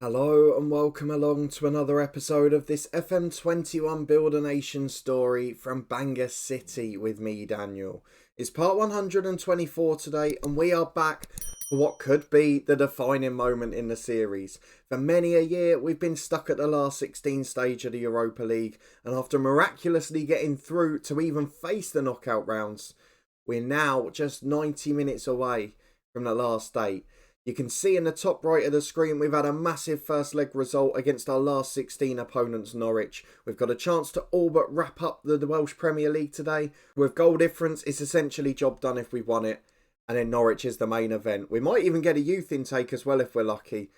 Hello and welcome along to another episode of this FM21 Build a Nation story from Bangor City with me, Daniel. It's part 124 today and we are back for what could be the defining moment in the series. For many a year we've been stuck at the last 16 stage of the Europa League, and after miraculously getting through to even face the knockout rounds, we're now just 90 minutes away from the last date. You can see in the top right of the screen we've had a massive first leg result against our last 16 opponents, Norwich. We've got a chance to all but wrap up the Welsh Premier League today. With goal difference, it's essentially job done if we won it. And then Norwich is the main event. We might even get a youth intake as well if we're lucky.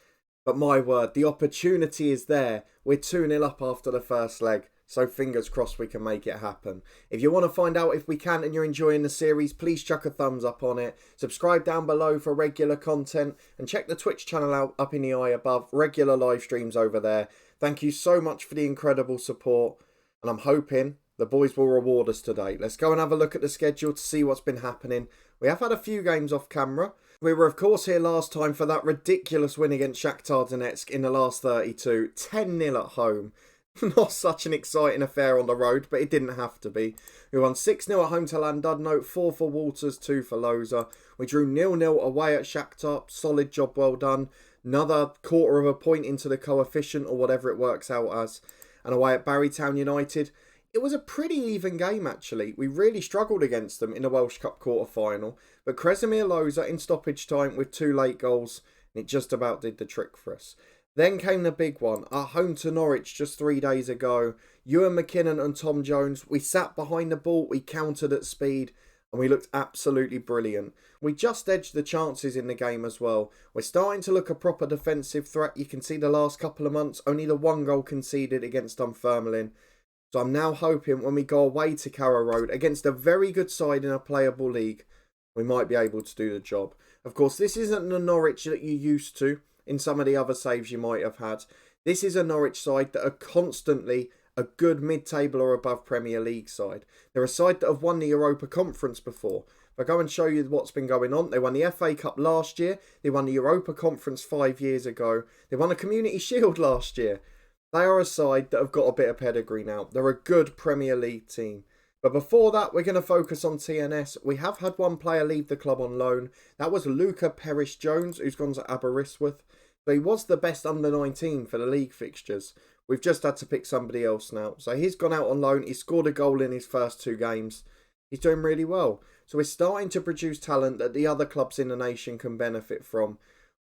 But my word, the opportunity is there. We're 2-0 up after the first leg. So fingers crossed we can make it happen. If you want to find out if we can and you're enjoying the series, please chuck a thumbs up on it. Subscribe down below for regular content. And check the Twitch channel out up in the eye above. Regular live streams over there. Thank you so much for the incredible support. And I'm hoping the boys will reward us today. Let's go and have a look at the schedule to see what's been happening. We have had a few games off camera. We were of course here last time for that ridiculous win against Shakhtar Donetsk in the last 32. 10-0 at home. Not such an exciting affair on the road, but it didn't have to be. We won 6-0 at home to Llandudno, 4 for Walters, 2 for Loza. We drew 0-0 away at Shakhtar. Solid job, well done. Another quarter of a point into the coefficient, or whatever it works out as. And away at Barrytown United. It was a pretty even game, actually. We really struggled against them in the Welsh Cup quarter-final. But Kresimir Loza in stoppage time with 2 late goals. And it just about did the trick for us. Then came the big one, our home to Norwich just 3 days ago. Ewan McKinnon and Tom Jones, we sat behind the ball, we countered at speed, and we looked absolutely brilliant. We just edged the chances in the game as well. We're starting to look a proper defensive threat. You can see the last couple of months, only the 1 goal conceded against Dunfermline. So I'm now hoping when we go away to Carrow Road against a very good side in a playable league, we might be able to do the job. Of course, this isn't the Norwich that you're used to in some of the other saves you might have had. This is a Norwich side that are constantly a good mid-table or above Premier League side. They're a side that have won the Europa Conference before. If I go and show you what's been going on, they won the FA Cup last year, they won the Europa Conference 5 years ago, they won a Community Shield last year. They are a side that have got a bit of pedigree now. They're a good Premier League team. But before that, we're going to focus on TNS. We have had one player leave the club on loan. That was Luca Perish-Jones, who's gone to Aberystwyth. So he was the best under-19 for the league fixtures. We've just had to pick somebody else now. So he's gone out on loan. He scored a goal in his first 2 games. He's doing really well. So we're starting to produce talent that the other clubs in the nation can benefit from.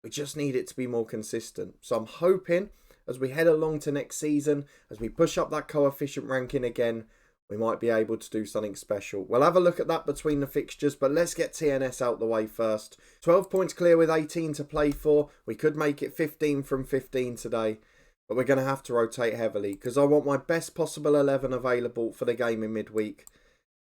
We just need it to be more consistent. So I'm hoping as we head along to next season, as we push up that coefficient ranking again, we might be able to do something special. We'll have a look at that between the fixtures, but let's get TNS out the way first. 12 points clear with 18 to play for. We could make it 15 from 15 today, but we're going to have to rotate heavily because I want my best possible 11 available for the game in midweek.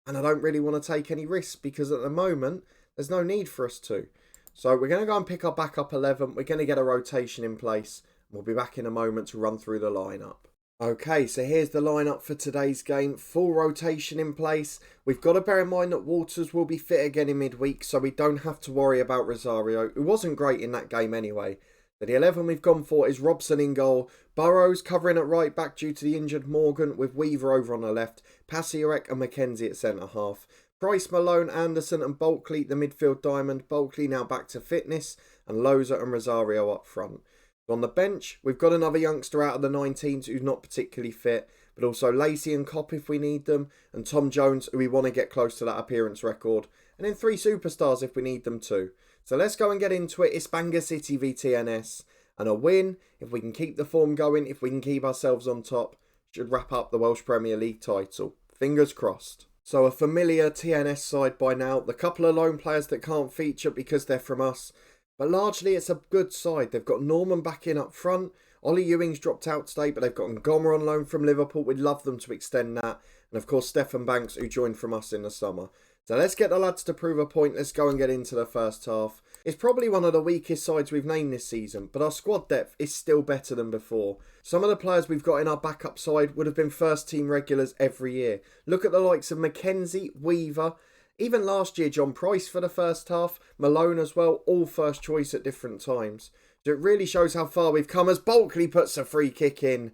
And I don't really want to take any risks because at the moment, there's no need for us to. So we're going to go and pick our backup 11. We're going to get a rotation in place. We'll be back in a moment to run through the lineup. Okay, so here's the lineup for today's game. Full rotation in place. We've got to bear in mind that Walters will be fit again in midweek, so we don't have to worry about Rosario, who wasn't great in that game anyway. So the 11 we've gone for is Robson in goal, Burrows covering at right back due to the injured Morgan, with Weaver over on the left, Pasiarek and Mackenzie at centre half. Price, Malone, Anderson and Bulkley the midfield diamond. Bulkley now back to fitness, and Loza and Rosario up front. On the bench, we've got another youngster out of the 19s who's not particularly fit, but also Lacey and Kopp if we need them, and Tom Jones, who we want to get close to that appearance record, and then 3 superstars if we need them too. So let's go and get into it. It's Bangor City v TNS, and a win, if we can keep the form going, if we can keep ourselves on top, should wrap up the Welsh Premier League title. Fingers crossed. So a familiar TNS side by now, the couple of lone players that can't feature because they're from us, but largely it's a good side. They've got Norman back in up front. Ollie Ewing's dropped out today, but they've got Ngoma on loan from Liverpool. We'd love them to extend that. And of course, Stefan Banks, who joined from us in the summer. So let's get the lads to prove a point. Let's go and get into the first half. It's probably one of the weakest sides we've named this season, but our squad depth is still better than before. Some of the players we've got in our backup side would have been first team regulars every year. Look at the likes of Mackenzie, Weaver, even last year John Price for the first half, Malone as well, all first choice at different times. So it really shows how far we've come as Bulkley puts a free kick in.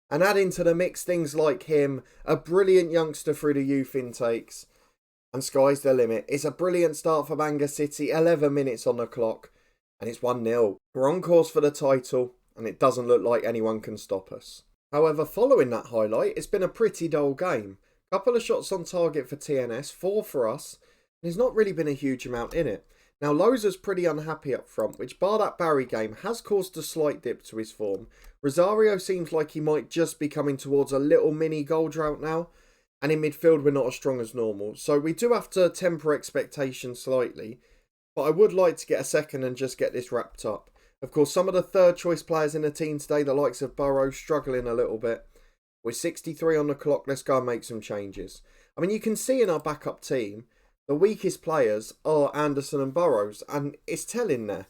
And add into the mix things like him, a brilliant youngster through the youth intakes. And sky's the limit. It's a brilliant start for Bangor City, 11 minutes on the clock. And it's 1-0. We're on course for the title, and it doesn't look like anyone can stop us. However, following that highlight, it's been a pretty dull game. Couple of shots on target for TNS, 4 for us. And there's not really been a huge amount in it. Now, Loza's pretty unhappy up front, which bar that Barry game has caused a slight dip to his form. Rosario seems like he might just be coming towards a little mini goal drought now. And in midfield, we're not as strong as normal. So we do have to temper expectations slightly. But I would like to get a second and just get this wrapped up. Of course, some of the third choice players in the team today, the likes of Burrow, struggling a little bit. With 63 on the clock, let's go and make some changes. I mean, you can see in our backup team, the weakest players are Anderson and Burrows, and it's telling there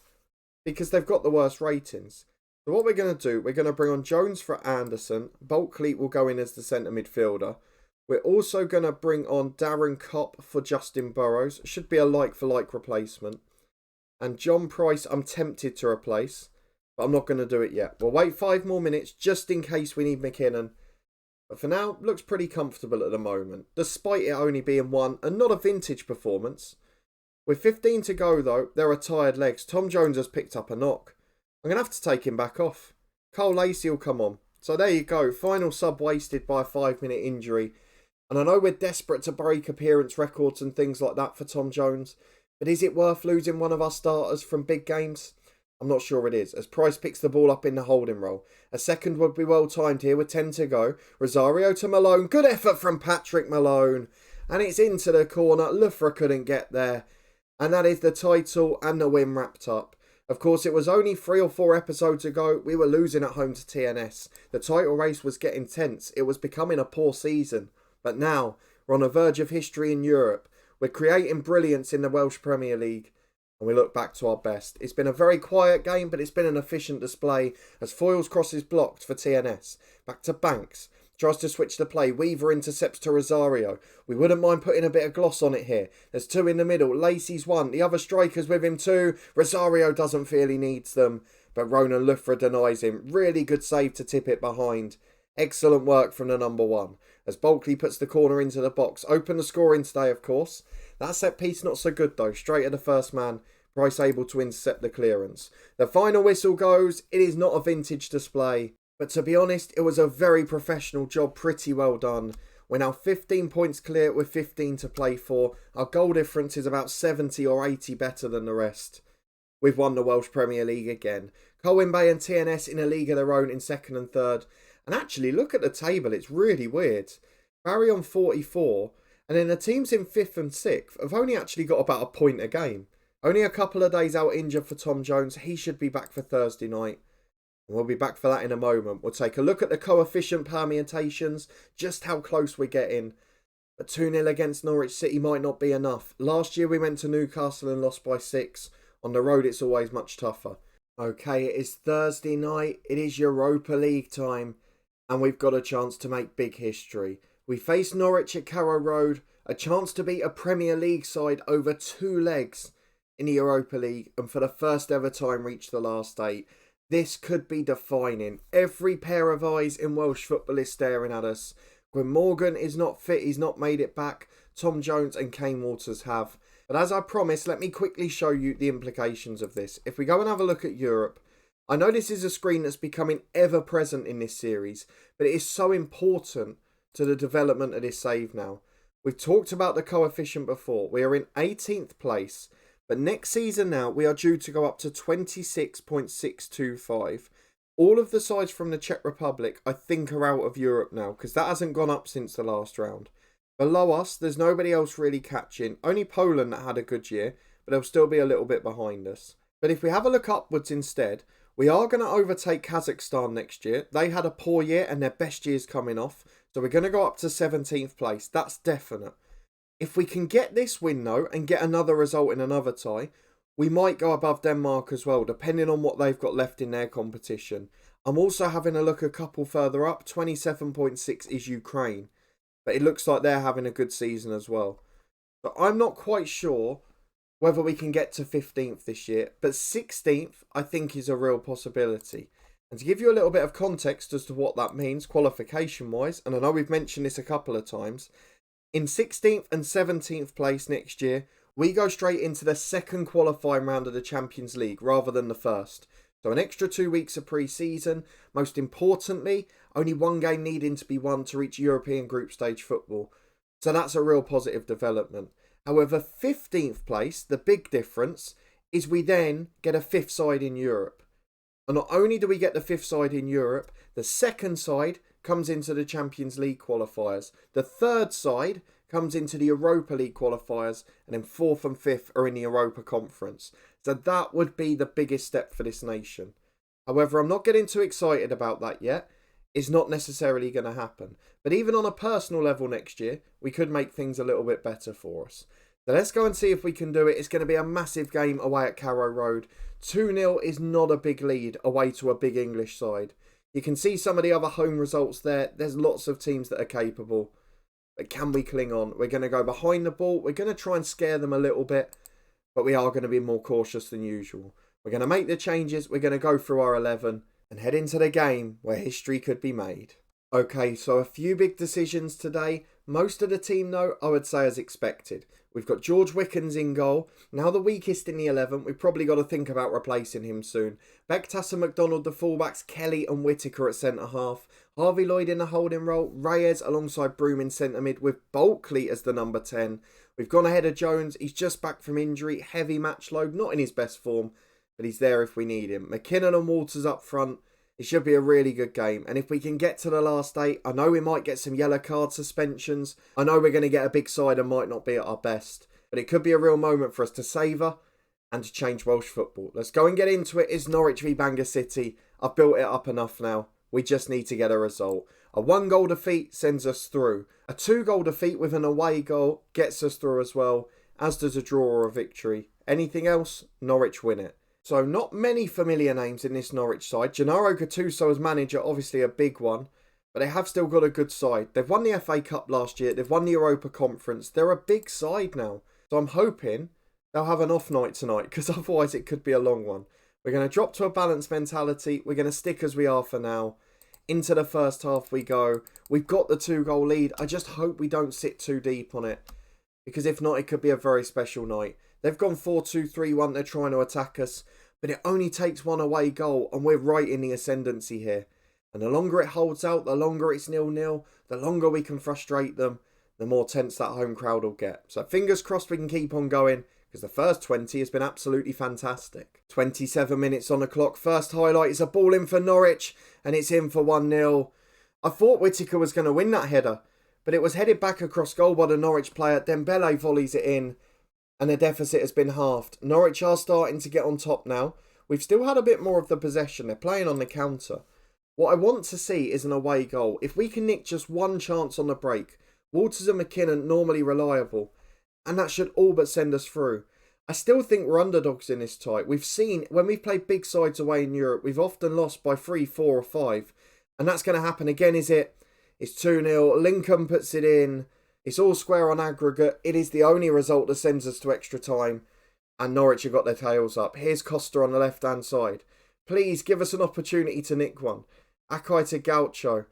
because they've got the worst ratings. So what we're going to do, we're going to bring on Jones for Anderson. Bulkley will go in as the centre midfielder. We're also going to bring on Darren Kopp for Justin Burrows. Should be a like-for-like replacement. And John Price, I'm tempted to replace, but I'm not going to do it yet. We'll wait 5 more minutes just in case we need McKinnon. But for now, looks pretty comfortable at the moment, despite it only being 1 and not a vintage performance. With 15 to go though, there are tired legs. Tom Jones has picked up a knock. I'm going to have to take him back off. Cole Lacey will come on. So there you go, final sub wasted by a 5-minute injury. And I know we're desperate to break appearance records and things like that for Tom Jones, but is it worth losing one of our starters from big games? I'm not sure it is, as Price picks the ball up in the holding role. A second would be well timed here with 10 to go. Rosario to Malone. Good effort from Patrick Malone. And it's into the corner. Lufra couldn't get there. And that is the title and the win wrapped up. Of course, it was only 3 or 4 episodes ago we were losing at home to TNS. The title race was getting tense. It was becoming a poor season. But now, we're on the verge of history in Europe. We're creating brilliance in the Welsh Premier League. And we look back to our best. It's been a very quiet game, but it's been an efficient display as Foyles crosses blocked for TNS. Back to Banks. Tries to switch the play. Weaver intercepts to Rosario. We wouldn't mind putting a bit of gloss on it here. There's 2 in the middle. Lacey's 1. The other striker's with him too. Rosario doesn't feel he needs them. But Ronan Lufra denies him. Really good save to tip it behind. Excellent work from the number 1. As Bulkley puts the corner into the box. Open the scoring today, of course. That set piece not so good though. Straight at the first man. Price able to intercept the clearance. The final whistle goes. It is not a vintage display. But to be honest, it was a very professional job. Pretty well done. We're now 15 points clear with 15 to play for. Our goal difference is about 70 or 80 better than the rest. We've won the Welsh Premier League again. Colwyn Bay and TNS in a league of their own in 2nd and 3rd. And actually, look at the table. It's really weird. Barry on 44. And then the teams in 5th and 6th have only actually got about a point a game. Only a couple of days out injured for Tom Jones. He should be back for Thursday night. And we'll be back for that in a moment. We'll take a look at the coefficient permutations, just how close we're getting. But 2-0 against Norwich City might not be enough. Last year we went to Newcastle and lost by 6. On the road it's always much tougher. Okay, it is Thursday night. It is Europa League time. And we've got a chance to make big history. We face Norwich at Carrow Road. A chance to beat a Premier League side over 2 legs in the Europa League. And for the first ever time reach the last 8. This could be defining. Every pair of eyes in Welsh football is staring at us. Gwyn Morgan is not fit. He's not made it back. Tom Jones and Kane Waters have. But as I promised, let me quickly show you the implications of this. If we go and have a look at Europe, I know this is a screen that's becoming ever present in this series, but it is so important to the development of this save now. We've talked about the coefficient before. We are in 18th place, but next season now we are due to go up to 26.625. All of the sides from the Czech Republic, I think, are out of Europe now because that hasn't gone up since the last round. Below us, there's nobody else really catching. Only Poland that had a good year, but they'll still be a little bit behind us. But if we have a look upwards instead, we are going to overtake Kazakhstan next year. They had a poor year and their best year's coming off. So we're going to go up to 17th place. That's definite. If we can get this win though and get another result in another tie, we might go above Denmark as well, depending on what they've got left in their competition. I'm also having a look a couple further up. 27.6 is Ukraine. But it looks like they're having a good season as well. But I'm not quite sure whether we can get to 15th this year, but 16th I think is a real possibility. And to give you a little bit of context as to what that means qualification wise, and I know we've mentioned this a couple of times, in 16th and 17th place next year, we go straight into the second qualifying round of the Champions League rather than the first. So an extra 2 weeks of pre-season. Most importantly, only one game needing to be won to reach European group stage football. So that's a real positive development. However, 15th place, the big difference, is we then get a fifth side in Europe. And not only do we get the fifth side in Europe, the second side comes into the Champions League qualifiers. The third side comes into the Europa League qualifiers, and then fourth and fifth are in the Europa Conference. So that would be the biggest step for this nation. However, I'm not getting too excited about that yet. It's not necessarily going to happen. But even on a personal level next year, we could make things a little bit better for us. So let's go and see if we can do it. It's going to be a massive game away at Carrow Road. 2-0 is not a big lead away to a big English side. You can see some of the other home results there. There's lots of teams that are capable. But can we cling on? We're going to go behind the ball. We're going to try and scare them a little bit. But we are going to be more cautious than usual. We're going to make the changes. We're going to go through our 11 and head into the game where history could be made. Okay, so a few big decisions today. Most of the team, though, I would say as expected. We've got George Wickens in goal. Now the weakest in the 11. We've probably got to think about replacing him soon. Bektas and McDonald, the fullbacks. Kelly and Whittaker at centre-half. Harvey Lloyd in the holding role. Reyes alongside Broom in centre-mid with Bulkley as the number 10. We've gone ahead of Jones. He's just back from injury. Heavy match load. Not in his best form, but he's there if we need him. McKinnon and Walters up front. It should be a really good game. And if we can get to the last 8, I know we might get some yellow card suspensions. I know we're going to get a big side and might not be at our best. But it could be a real moment for us to savour and to change Welsh football. Let's go and get into it. It's Norwich v Bangor City. I've built it up enough now. We just need to get a result. A 1-goal defeat sends us through. A 2-goal defeat with an away goal gets us through as well, as does a draw or a victory. Anything else, Norwich win it. So not many familiar names in this Norwich side. Gennaro Gattuso as manager, obviously a big one. But they have still got a good side. They've won the FA Cup last year. They've won the Europa Conference. They're a big side now. So I'm hoping they'll have an off night tonight, because otherwise it could be a long one. We're going to drop to a balanced mentality. We're going to stick as we are for now. Into the first half we go. We've got the 2-goal lead. I just hope we don't sit too deep on it, because if not, it could be a very special night. They've gone 4-2-3-1. They're trying to attack us. But it only takes one away goal and we're right in the ascendancy here. And the longer it holds out, the longer it's 0-0, the longer we can frustrate them, the more tense that home crowd will get. So fingers crossed we can keep on going, because the first 20 has been absolutely fantastic. 27 minutes on the clock. First highlight is a ball in for Norwich and it's in for 1-0. I thought Whittaker was going to win that header, but it was headed back across goal by the Norwich player. Dembele volleys it in. And the deficit has been halved. Norwich are starting to get on top now. We've still had a bit more of the possession. They're playing on the counter. What I want to see is an away goal. If we can nick just one chance on the break, Walters and McKinnon normally reliable. And that should all but send us through. I still think we're underdogs in this tie. We've seen, when we've played big sides away in Europe, we've often lost by 3, 4 or 5. And that's going to happen again, is it? It's 2-0. Lincoln puts it in. It's all square on aggregate. It is the only result that sends us to extra time. And Norwich have got their tails up. Here's Costa on the left-hand side. Please give us an opportunity to nick one. Akai to Gaucho.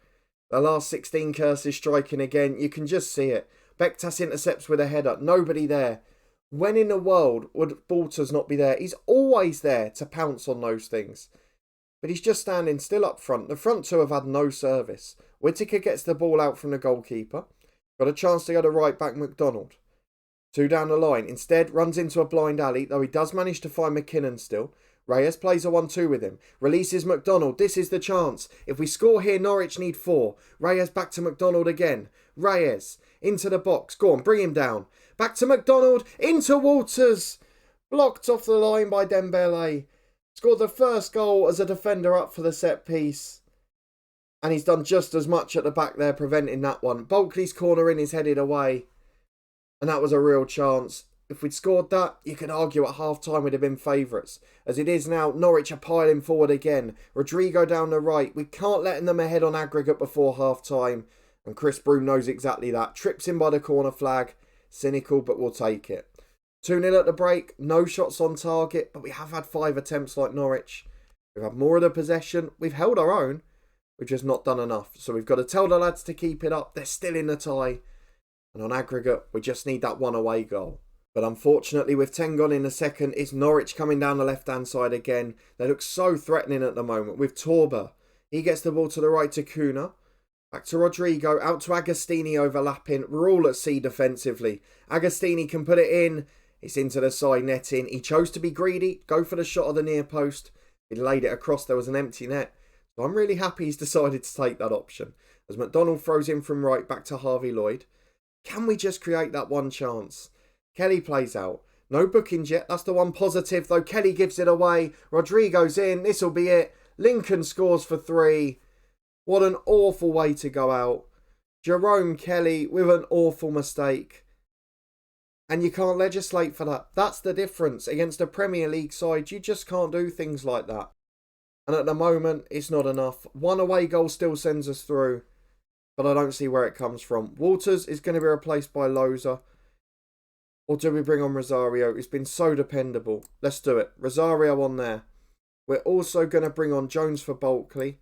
The last 16 curses striking again. You can just see it. Bektas intercepts with a header. Nobody there. When in the world would Walters not be there? He's always there to pounce on those things. But he's just standing still up front. The front two have had no service. Whittaker gets the ball out from the goalkeeper. Got a chance to go to right back McDonald. 2 down the line. Instead, runs into a blind alley, though he does manage to find McKinnon still. Reyes plays a 1-2 with him. Releases McDonald. This is the chance. If we score here, Norwich need 4. Reyes back to McDonald again. Reyes into the box. Go on, bring him down. Back to McDonald. Into Walters. Blocked off the line by Dembele. Scored the first goal as a defender up for the set piece. And he's done just as much at the back there, preventing that one. Bulkley's corner in is headed away. And that was a real chance. If we'd scored that, you could argue at half-time we'd have been favourites. As it is now, Norwich are piling forward again. Rodrigo down the right. We can't let them ahead on aggregate before half-time. And Chris Broom knows exactly that. Trips in by the corner flag. Cynical, but we'll take it. 2-0 at the break, no shots on target, but we have had 5 attempts like Norwich. We've had more of the possession, we've held our own, we've just not done enough. So we've got to tell the lads to keep it up, they're still in the tie. And on aggregate, we just need that one away goal. But unfortunately, with 10 gone in the second, it's Norwich coming down the left-hand side again. They look so threatening at the moment with Torber. He gets the ball to the right to Kuna. Back to Rodrigo, out to Agostini overlapping. We're all at sea defensively. Agostini can put it in. It's into the side netting. He chose to be greedy, go for the shot of the near post. He laid it across, there was an empty net. So I'm really happy he's decided to take that option. As McDonald throws in from right back to Harvey Lloyd. Can we just create that one chance? Kelly plays out. No bookings yet. That's the one positive, though. Kelly gives it away. Rodrigo's in. This'll be it. Lincoln scores for 3. What an awful way to go out. Jerome Kelly with an awful mistake. And you can't legislate for that. That's the difference. Against a Premier League side, you just can't do things like that. And at the moment, it's not enough. One away goal still sends us through. But I don't see where it comes from. Walters is going to be replaced by Loza. Or do we bring on Rosario? He's been so dependable. Let's do it. Rosario on there. We're also going to bring on Jones for Bulkley.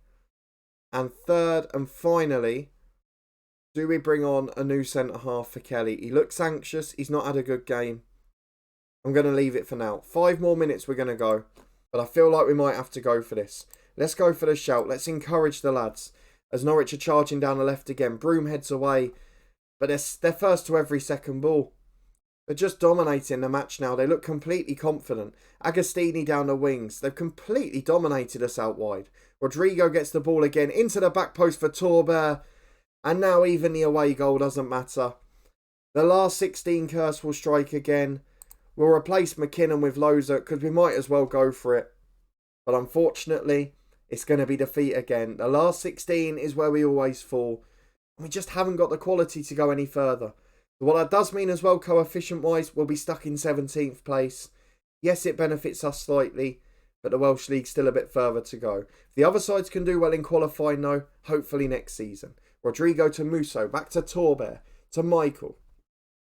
And third and finally, do we bring on a new centre-half for Kelly? He looks anxious. He's not had a good game. I'm going to leave it for now. 5 more minutes we're going to go. But I feel like we might have to go for this. Let's go for the shout. Let's encourage the lads. As Norwich are charging down the left again. Broom heads away. But they're first to every second ball. They're just dominating the match now. They look completely confident. Agostini down the wings. They've completely dominated us out wide. Rodrigo gets the ball again into the back post for Torber. And now even the away goal doesn't matter. The last 16 curse will strike again. We'll replace McKinnon with Loza because we might as well go for it. But unfortunately, it's going to be defeat again. The last 16 is where we always fall. We just haven't got the quality to go any further. What that does mean as well, coefficient-wise, we'll be stuck in 17th place. Yes, it benefits us slightly, but the Welsh League's still a bit further to go. If the other sides can do well in qualifying, though, hopefully next season. Rodrigo to Musso, back to Torber, to Michael,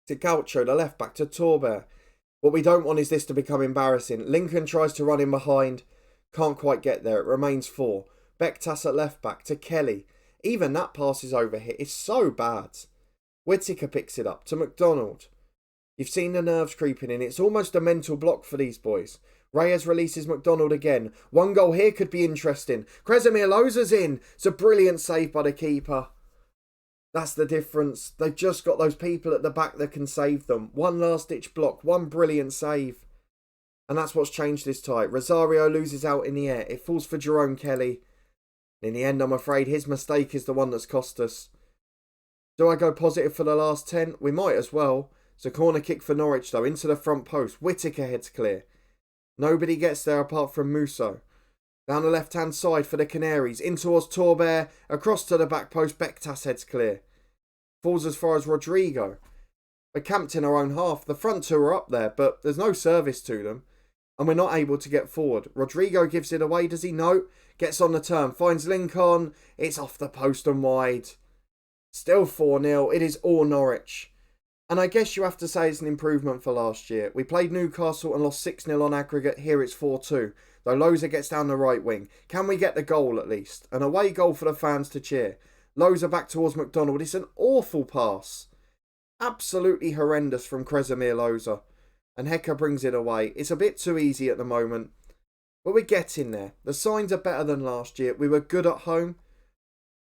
to Gaucho, the left-back, to Torber. What we don't want is this to become embarrassing. Lincoln tries to run in behind, can't quite get there. It remains 4. Bektas at left-back, to Kelly. Even that pass is overhit. It's so bad. Whittaker picks it up to McDonald. You've seen the nerves creeping in. It's almost a mental block for these boys. Reyes releases McDonald again. One goal here could be interesting. Kresimir Loza's in. It's a brilliant save by the keeper. That's the difference. They've just got those people at the back that can save them. One last-ditch block. One brilliant save. And that's what's changed this tie. Rosario loses out in the air. It falls for Jerome Kelly. In the end, I'm afraid his mistake is the one that's cost us. Do I go positive for the last 10? We might as well. It's a corner kick for Norwich though, into the front post. Whittaker heads clear. Nobody gets there apart from Musso. Down the left-hand side for the Canaries. In towards Torber. Across to the back post. Bektas heads clear. Falls as far as Rodrigo. We're camped in our own half. The front two are up there, but there's no service to them. And we're not able to get forward. Rodrigo gives it away. Does he? No. Gets on the turn. Finds Lincoln. It's off the post and wide. Still 4-0. It is all Norwich. And I guess you have to say it's an improvement for last year. We played Newcastle and lost 6-0 on aggregate. Here it's 4-2. Though Loza gets down the right wing. Can we get the goal at least? An away goal for the fans to cheer. Loza back towards McDonald. It's an awful pass. Absolutely horrendous from Kresimir Loza. And Hecker brings it away. It's a bit too easy at the moment. But we're getting there. The signs are better than last year. We were good at home.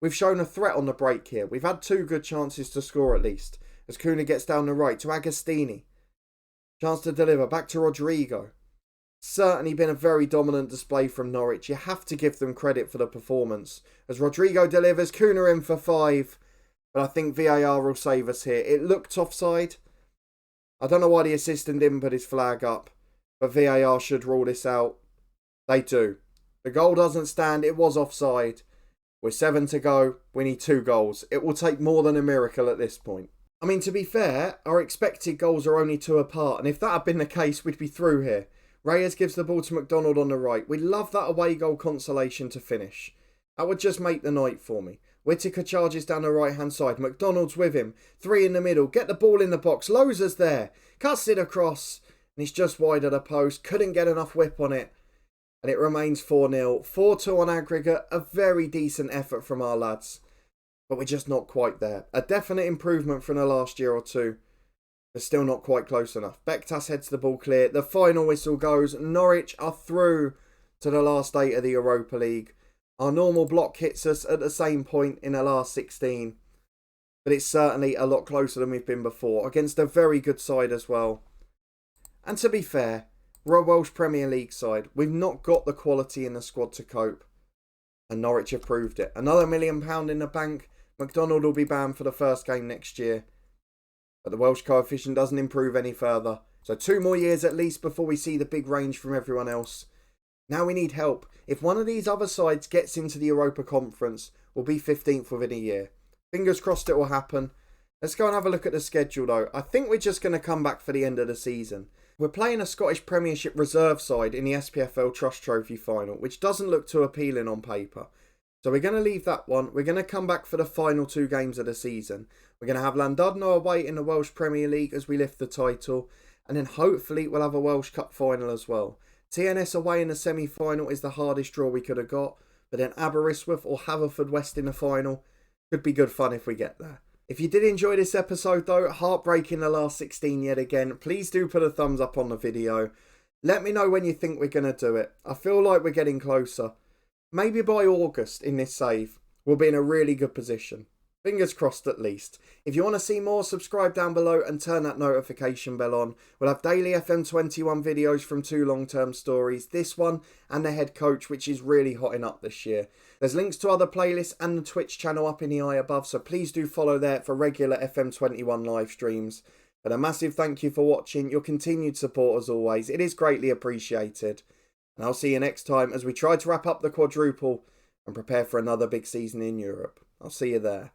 We've shown a threat on the break here. We've had 2 good chances to score at least. As Kuna gets down the right to Agostini. Chance to deliver back to Rodrigo. Certainly been a very dominant display from Norwich. You have to give them credit for the performance. As Rodrigo delivers, Kuna in for 5. But I think VAR will save us here. It looked offside. I don't know why the assistant didn't put his flag up. But VAR should rule this out. They do. The goal doesn't stand. It was offside. With 7 to go, we need 2 goals. It will take more than a miracle at this point. I mean, to be fair, our expected goals are only 2 apart. And if that had been the case, we'd be through here. Reyes gives the ball to McDonald on the right. We'd love that away goal consolation to finish. That would just make the night for me. Whittaker charges down the right-hand side. McDonald's with him. 3 in the middle. Get the ball in the box. Loza's there. Cuts it across. and it's just wide of the post. Couldn't get enough whip on it, and it remains 4-0. 4-2 on aggregate, a very decent effort from our lads, but we're just not quite there. A definite improvement from the last year or two, but still not quite close enough. Bektas heads the ball clear. The final whistle goes. Norwich are through to the last 8 of the Europa League. Our normal block hits us at the same point in the last 16. But it's certainly a lot closer than we've been before, against a very good side as well. And to be fair, we're a Welsh Premier League side. We've not got the quality in the squad to cope. And Norwich have proved it. Another £1 million in the bank. McDonald will be banned for the first game next year. But the Welsh coefficient doesn't improve any further. So 2 more years at least before we see the big range from everyone else. Now we need help. If one of these other sides gets into the Europa Conference, we'll be 15th within a year. Fingers crossed it will happen. Let's go and have a look at the schedule though. I think we're just going to come back for the end of the season. We're playing a Scottish Premiership reserve side in the SPFL Trust Trophy final, which doesn't look too appealing on paper. So we're going to leave that one. We're going to come back for the final 2 games of the season. We're going to have Llandudno away in the Welsh Premier League as we lift the title. And then hopefully we'll have a Welsh Cup final as well. TNS away in the semi-final is the hardest draw we could have got. But then Aberystwyth or Haverfordwest in the final could be good fun if we get there. If you did enjoy this episode though, heartbreaking the last 16 yet again, please do put a thumbs up on the video. Let me know when you think we're going to do it. I feel like we're getting closer. Maybe by August in this save, we'll be in a really good position. Fingers crossed at least. If you want to see more, subscribe down below and turn that notification bell on. We'll have daily FM21 videos from 2 long-term stories. This one and the head coach, which is really hotting up this year. There's links to other playlists and the Twitch channel up in the eye above, so please do follow there for regular FM21 live streams. But a massive thank you for watching. Your continued support as always. It is greatly appreciated. And I'll see you next time as we try to wrap up the quadruple and prepare for another big season in Europe. I'll see you there.